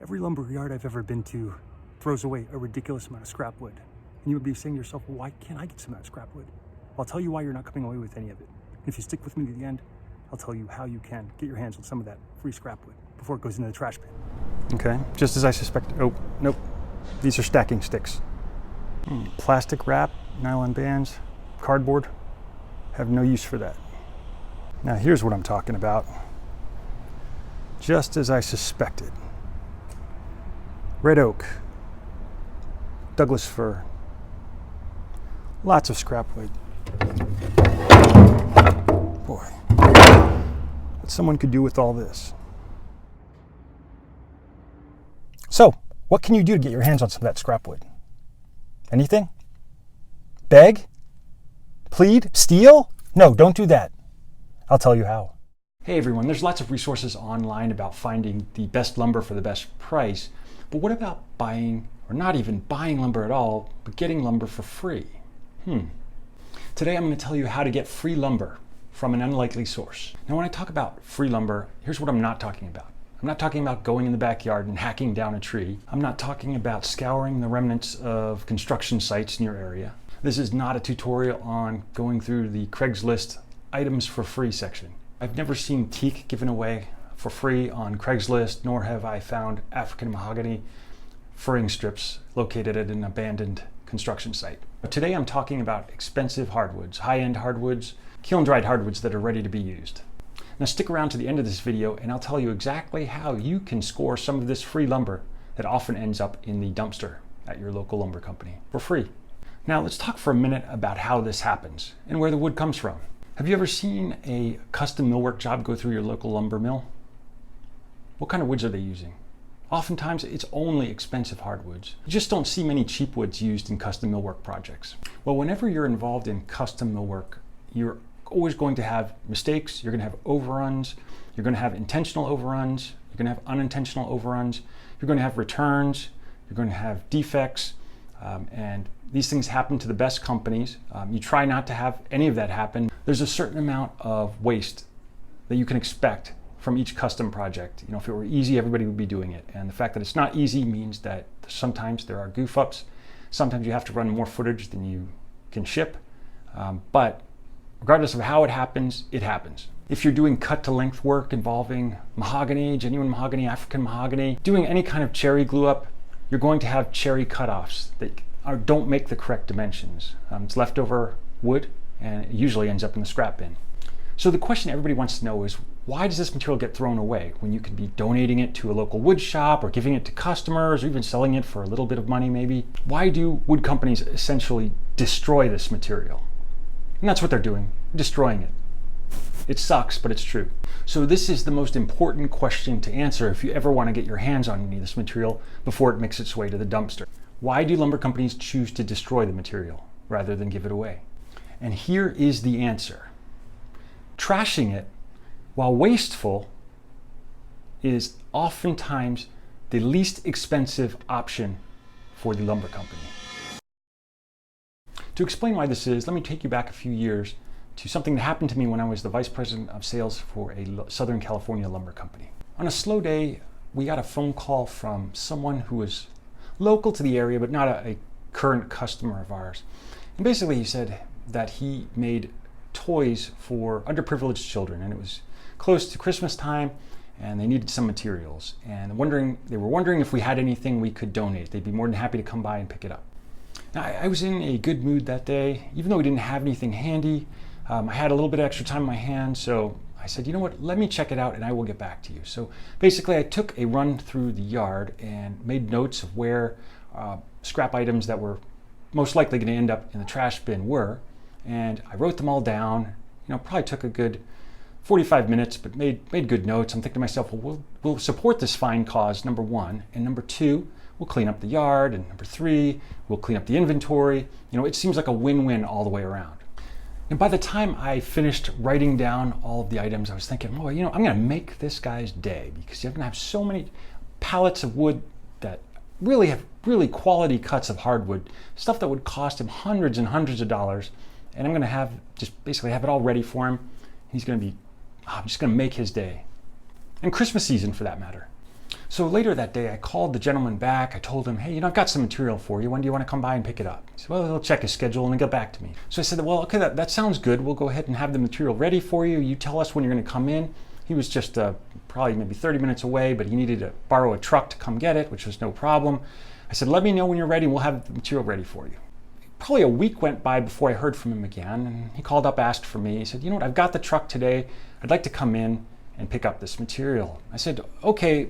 Every lumber yard I've ever been to throws away a ridiculous amount of scrap wood. And you would be saying to yourself, well, why can't I get some of that scrap wood? Well, I'll tell you why you're not coming away with any of it. And if you stick with me to the end, I'll tell you how you can get your hands on some of that free scrap wood before it goes into the trash bin. Okay, just as I suspected. Oh, nope. These are stacking sticks. Plastic wrap, nylon bands, cardboard. Have no use for that. Now here's what I'm talking about. Just as I suspected. Red oak, Douglas fir, lots of scrap wood. Boy, what someone could do with all this. So, what can you do to get your hands on some of that scrap wood? Anything? Beg? Plead? Steal? No, don't do that. I'll tell you how. Hey everyone, there's lots of resources online about finding the best lumber for the best price, but what about buying, or not even buying lumber at all, but getting lumber for free? Today I'm going to tell you how to get free lumber from an unlikely source. Now when I talk about free lumber, here's what I'm not talking about. I'm not talking about going in the backyard and hacking down a tree. I'm not talking about scouring the remnants of construction sites in your area. This is not a tutorial on going through the Craigslist items for free section. I've never seen teak given away for free on Craigslist, nor have I found African mahogany furring strips located at an abandoned construction site. But today I'm talking about expensive hardwoods, high-end hardwoods, kiln-dried hardwoods that are ready to be used. Now stick around to the end of this video and I'll tell you exactly how you can score some of this free lumber that often ends up in the dumpster at your local lumber company for free. Now let's talk for a minute about how this happens and where the wood comes from. Have you ever seen a custom millwork job go through your local lumber mill? What kind of woods are they using? Oftentimes it's only expensive hardwoods. You just don't see many cheap woods used in custom millwork projects. Well, whenever you're involved in custom millwork, you're always going to have mistakes, you're going to have overruns, you're going to have intentional overruns, you're going to have unintentional overruns, you're going to have returns, you're going to have defects, and these things happen to the best companies. You try not to have any of that happen. There's a certain amount of waste that you can expect from each custom project. You know, if it were easy, everybody would be doing it. And the fact that it's not easy means that sometimes there are goof ups. Sometimes you have to run more footage than you can ship. But regardless of how it happens, it happens. If you're doing cut to length work involving mahogany, genuine mahogany, African mahogany, doing any kind of cherry glue up, you're going to have cherry cutoffs that don't make the correct dimensions. It's leftover wood and it usually ends up in the scrap bin. So the question everybody wants to know is, why does this material get thrown away when you could be donating it to a local wood shop or giving it to customers or even selling it for a little bit of money maybe? Why do wood companies essentially destroy this material? And that's what they're doing, destroying it. It sucks, but it's true. So this is the most important question to answer if you ever want to get your hands on any of this material before it makes its way to the dumpster. Why do lumber companies choose to destroy the material rather than give it away? And here is the answer. Trashing it, while wasteful, is oftentimes the least expensive option for the lumber company. To explain why this is, let me take you back a few years to something that happened to me when I was the vice president of sales for a Southern California lumber company. On a slow day, we got a phone call from someone who was local to the area, but not a current customer of ours. And basically he said that he made toys for underprivileged children, and it was close to Christmas time and they needed some materials, and they were wondering if we had anything we could donate. They'd be more than happy to come by and pick it up. Now, I was in a good mood that day. Even though we didn't have anything handy, I had a little bit of extra time in my hands, so I said, you know what, let me check it out and I will get back to you. So basically I took a run through the yard and made notes of where scrap items that were most likely going to end up in the trash bin were, and I wrote them all down. You know, probably took a good 45 minutes, but made good notes. I'm thinking to myself, well, we'll support this fine cause, number one, and number two, we'll clean up the yard, and number three, we'll clean up the inventory. You know, it seems like a win-win all the way around. And by the time I finished writing down all of the items, I was thinking, well, you know, I'm going to make this guy's day, because you're going to have so many pallets of wood that really have really quality cuts of hardwood, stuff that would cost him hundreds and hundreds of dollars. And I'm going to have just basically have it all ready for him. I'm just going to make his day. And Christmas season for that matter. So later that day, I called the gentleman back. I told him, hey, I've got some material for you. When do you want to come by and pick it up? He said, well, he'll check his schedule and then get back to me. So I said, well, okay, that sounds good. We'll go ahead and have the material ready for you. You tell us when you're going to come in. He was just probably maybe 30 minutes away, but he needed to borrow a truck to come get it, which was no problem. I said, let me know when you're ready and we'll have the material ready for you. Probably a week went by before I heard from him again, and he called up, asked for me. He said, you know what, I've got the truck today. I'd like to come in and pick up this material. I said, okay.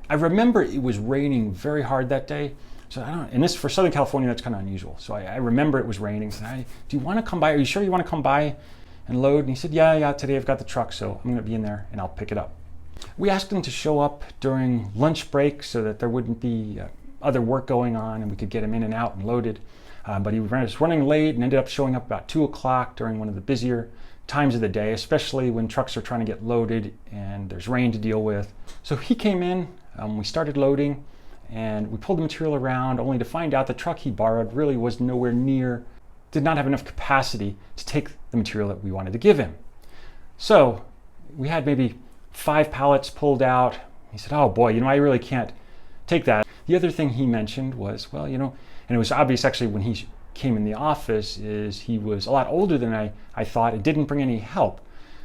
I remember it was raining very hard that day. So and this for Southern California, that's kind of unusual. So I remember it was raining. So do you want to come by? Are you sure you want to come by and load? And he said, yeah, today I've got the truck, so I'm going to be in there and I'll pick it up. We asked him to show up during lunch break so that there wouldn't be other work going on and we could get him in and out and loaded. But he was running late and ended up showing up about 2 o'clock during one of the busier times of the day, especially when trucks are trying to get loaded and there's rain to deal with. So he came in, we started loading, and we pulled the material around only to find out the truck he borrowed really was nowhere near, did not have enough capacity to take the material that we wanted to give him. So we had maybe 5 pallets pulled out. He said, oh boy, I really can't take that. The other thing he mentioned was, well, and it was obvious actually when he came in the office, is he was a lot older than I thought and didn't bring any help.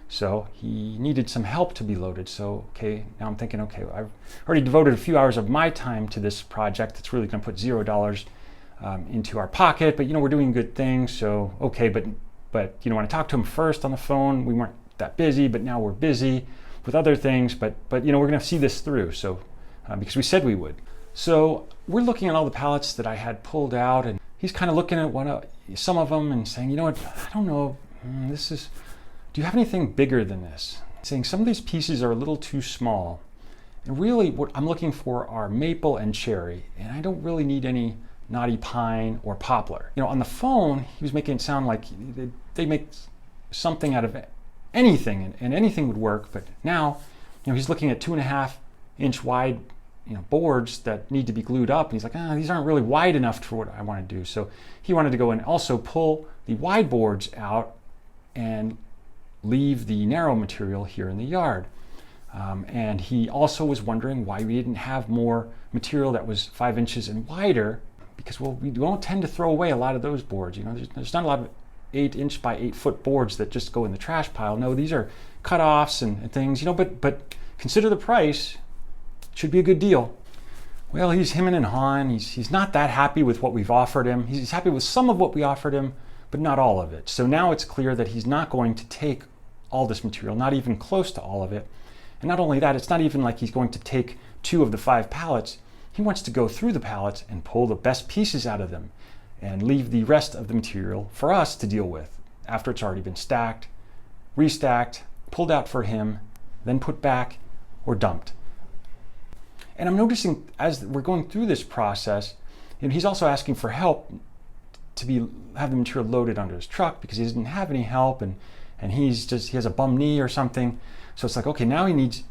So he needed some help to be loaded. So, okay, now I'm thinking, okay, I've already devoted a few hours of my time to this project that's really going to put $0 into our pocket, but we're doing good things. So, okay, but when I talked to him first on the phone, we weren't that busy, but now we're busy with other things, but we're going to see this through. So, because we said we would. So we're looking at all the pallets that I had pulled out, and he's kind of looking at some of them and saying, I don't know, do you have anything bigger than this? Saying some of these pieces are a little too small. And really what I'm looking for are maple and cherry, and I don't really need any knotty pine or poplar. On the phone, he was making it sound like they make something out of anything, and anything would work, but now, he's looking at 2.5-inch wide boards that need to be glued up. And he's like, these aren't really wide enough for what I want to do. So he wanted to go and also pull the wide boards out and leave the narrow material here in the yard. And he also was wondering why we didn't have more material that was 5 inches and wider, because, well, we don't tend to throw away a lot of those boards. There's not a lot of 8-inch by 8-foot boards that just go in the trash pile. No, these are cut-offs and things, but consider the price. Should be a good deal. Well, he's Hindman Hans. He's not that happy with what we've offered him. He's happy with some of what we offered him, but not all of it. So now it's clear that he's not going to take all this material, not even close to all of it. And not only that, it's not even like he's going to take 2 of the 5 pallets. He wants to go through the pallets and pull the best pieces out of them and leave the rest of the material for us to deal with after it's already been stacked, restacked, pulled out for him, then put back or dumped. And I'm noticing as we're going through this process, he's also asking for help to have the material loaded onto his truck because he doesn't have any help, and he has a bum knee or something. So it's like, okay, now he needs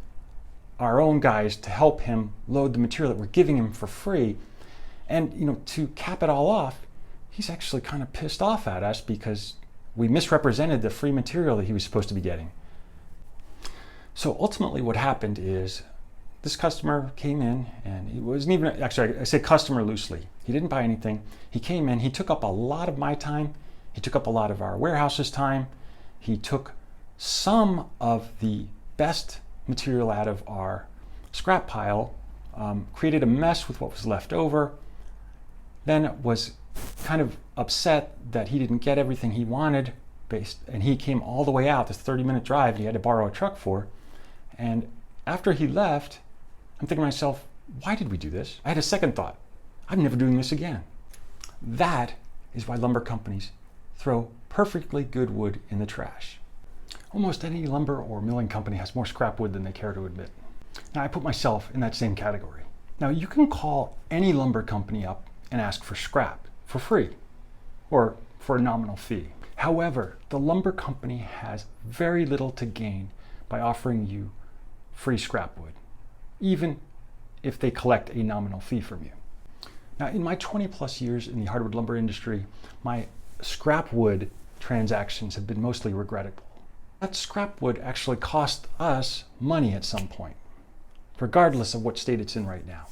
our own guys to help him load the material that we're giving him for free. And to cap it all off, he's actually kind of pissed off at us because we misrepresented the free material that he was supposed to be getting. So ultimately what happened is this customer came in, and he wasn't even, actually I say customer loosely. He didn't buy anything. He came in, he took up a lot of my time. He took up a lot of our warehouse's time. He took some of the best material out of our scrap pile, created a mess with what was left over, then was kind of upset that he didn't get everything he wanted, and he came all the way out, this 30-minute drive he had to borrow a truck for. And after he left, I'm thinking to myself, why did we do this? I had a second thought. I'm never doing this again. That is why lumber companies throw perfectly good wood in the trash. Almost any lumber or milling company has more scrap wood than they care to admit. Now, I put myself in that same category. Now, you can call any lumber company up and ask for scrap for free or for a nominal fee. However, the lumber company has very little to gain by offering you free scrap wood, even if they collect a nominal fee from you. Now, in my 20 plus years in the hardwood lumber industry, my scrap wood transactions have been mostly regrettable. That scrap wood actually cost us money at some point. regardless of what state it's in right now.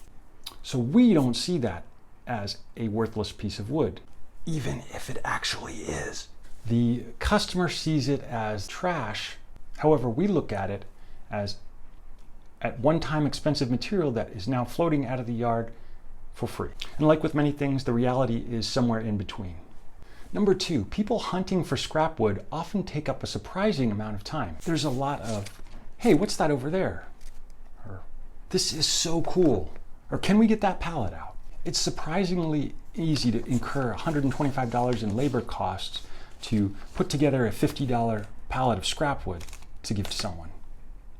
So we don't see that as a worthless piece of wood, even if it actually is. The customer sees it as trash. However, we look at it as at one time expensive material that is now floating out of the yard for free. And like with many things, the reality is somewhere in between. Number two, people hunting for scrap wood often take up a surprising amount of time. There's a lot of, hey, what's that over there? Or, this is so cool. Or, can we get that pallet out? It's surprisingly easy to incur $125 in labor costs to put together a $50 pallet of scrap wood to give to someone.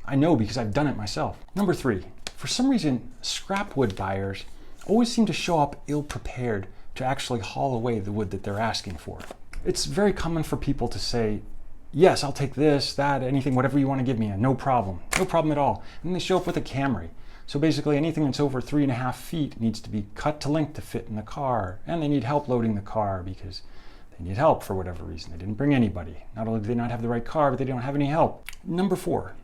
I know because I've done it myself. Number three, for some reason, scrap wood buyers always seem to show up ill-prepared to actually haul away the wood that they're asking for. It's very common for people to say, yes, I'll take this, that, anything, whatever you want to give me, no problem at all. And they show up with a Camry. So basically anything that's over 3.5 feet needs to be cut to length to fit in the car, and they need help loading the car because they need help for whatever reason. They didn't bring anybody. Not only do they not have the right car, but they don't have any help. Number four,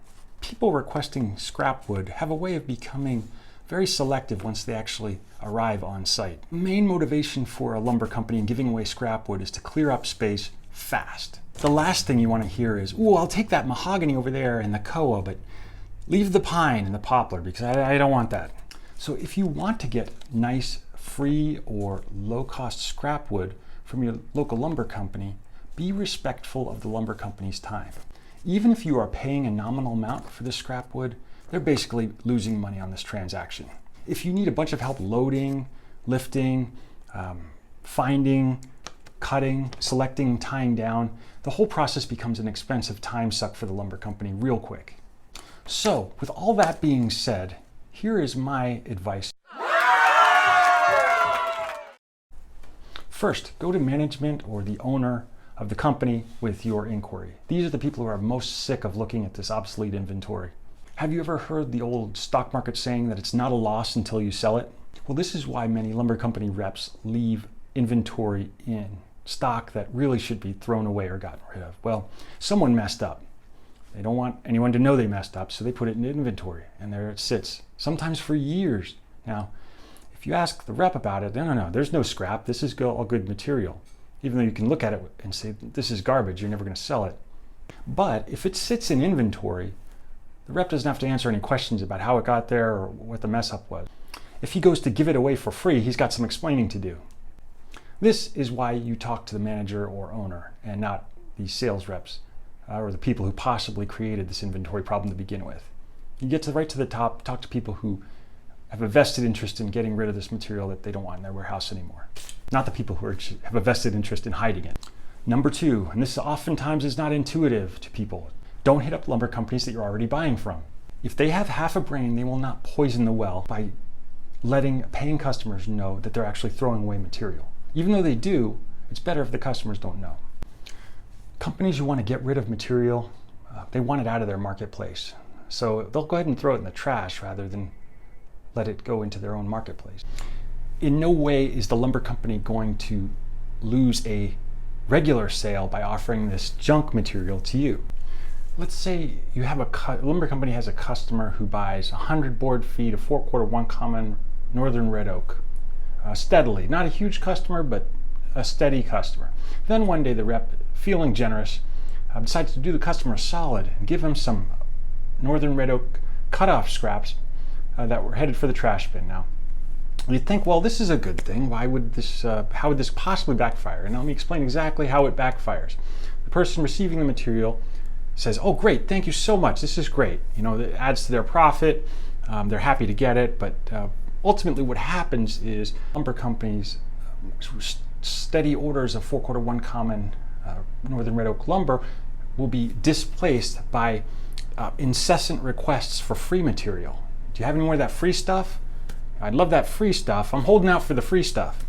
people requesting scrap wood have a way of becoming very selective once they actually arrive on site. The main motivation for a lumber company in giving away scrap wood is to clear up space fast. The last thing you want to hear is, "Ooh, I'll take that mahogany over there and the koa, but leave the pine and the poplar because I don't want that." So if you want to get nice, free or low-cost scrap wood from your local lumber company, be respectful of the lumber company's time. Even if you are paying a nominal amount for the scrap wood, they're basically losing money on this transaction. If you need a bunch of help loading, lifting, finding, cutting, selecting, tying down, the whole process becomes an expensive time suck for the lumber company real quick. So, with all that being said, here is my advice. First, go to management or the owner of the company with your inquiry. These are the people who are most sick of looking at this obsolete inventory. Have you ever heard the old stock market saying that it's not a loss until you sell it? Well, this is why many lumber company reps leave inventory in stock that really should be thrown away or gotten rid of. Well, someone messed up. They don't want anyone to know they messed up, so they put it in inventory, and there it sits, sometimes for years. Now, if you ask the rep about it, no, there's no scrap. This is all good material. Even though you can look at it and say, this is garbage, you're never going to sell it. But if it sits in inventory, the rep doesn't have to answer any questions about how it got there or what the mess up was. If he goes to give it away for free, he's got some explaining to do. This is why you talk to the manager or owner and not the sales reps or the people who possibly created this inventory problem to begin with. You get right to the top, talk to people who have a vested interest in getting rid of this material that they don't want in their warehouse anymore. Not the people who have a vested interest in hiding it. Number two, and this oftentimes is not intuitive to people, don't hit up lumber companies that you're already buying from. If they have half a brain, they will not poison the well by letting paying customers know that they're actually throwing away material. Even though they do, it's better if the customers don't know. Companies who want to get rid of material, they want it out of their marketplace. So they'll go ahead and throw it in the trash rather than let it go into their own marketplace. In no way is the lumber company going to lose a regular sale by offering this junk material to you. Let's say you have a lumber company has a customer who buys 100 board feet of 4/4 1 common northern red oak steadily. Not a huge customer, but a steady customer. Then one day the rep, feeling generous, decides to do the customer a solid and give him some northern red oak cutoff scraps that were headed for the trash bin. Now, you'd think, well, this is a good thing. Why would this? How would this possibly backfire? And let me explain exactly how it backfires. The person receiving the material says, "Oh, great! Thank you so much. This is great." It adds to their profit. They're happy to get it, but ultimately, what happens is lumber companies' steady orders of 4/4 1 common northern red oak lumber will be displaced by incessant requests for free material. Do you have any more of that free stuff? I'd love that free stuff. I'm holding out for the free stuff.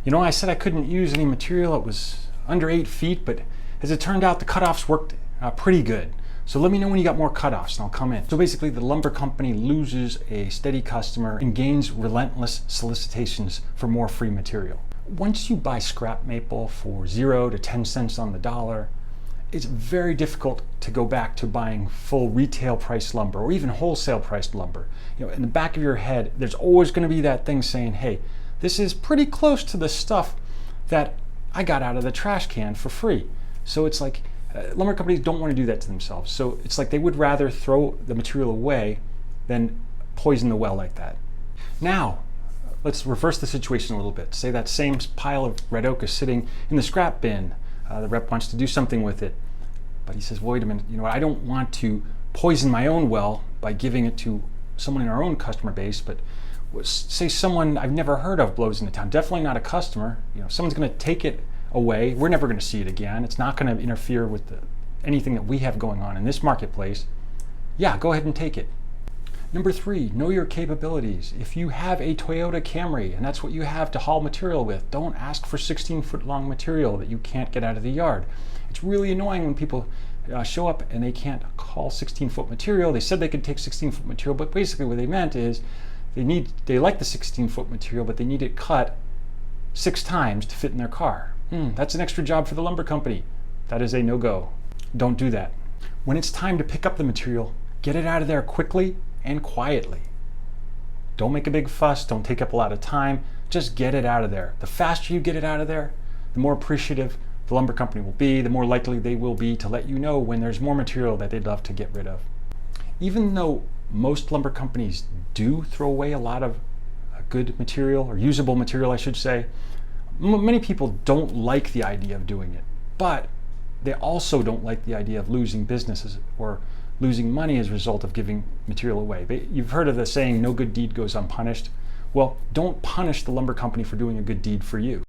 I said I couldn't use any material. It was under 8 feet, but as it turned out, the cutoffs worked pretty good. So let me know when you got more cutoffs and I'll come in. So basically the lumber company loses a steady customer and gains relentless solicitations for more free material. Once you buy scrap maple for 0 to 10 cents on the dollar, it's very difficult to go back to buying full retail price lumber or even wholesale priced lumber. In the back of your head, there's always going to be that thing saying, hey, this is pretty close to the stuff that I got out of the trash can for free. So it's like lumber companies don't want to do that to themselves. So it's like they would rather throw the material away than poison the well like that. Now, let's reverse the situation a little bit. Say that same pile of red oak is sitting in the scrap bin. The rep wants to do something with it, but he says, wait a minute, I don't want to poison my own well by giving it to someone in our own customer base, but say someone I've never heard of blows into town, definitely not a customer. Someone's going to take it away. We're never going to see it again. It's not going to interfere with anything that we have going on in this marketplace. Yeah, go ahead and take it. Number 3, know your capabilities. If you have a Toyota Camry and that's what you have to haul material with, don't ask for 16-foot long material that you can't get out of the yard. It's really annoying when people show up and they can't haul 16-foot material. They said they could take 16-foot material, but basically what they meant is they like the 16-foot material, but they need it cut 6 times to fit in their car. That's an extra job for the lumber company. That is a no-go. Don't do that. When it's time to pick up the material, get it out of there quickly and quietly. Don't make a big fuss. Don't take up a lot of time. Just get it out of there. The faster you get it out of there, the more appreciative the lumber company will be, the more likely they will be to let you know when there's more material that they'd love to get rid of. Even though most lumber companies do throw away a lot of good material, or usable material, I should say, many people don't like the idea of doing it, but they also don't like the idea of losing businesses or losing money as a result of giving material away. You've heard of the saying, no good deed goes unpunished. Well, don't punish the lumber company for doing a good deed for you.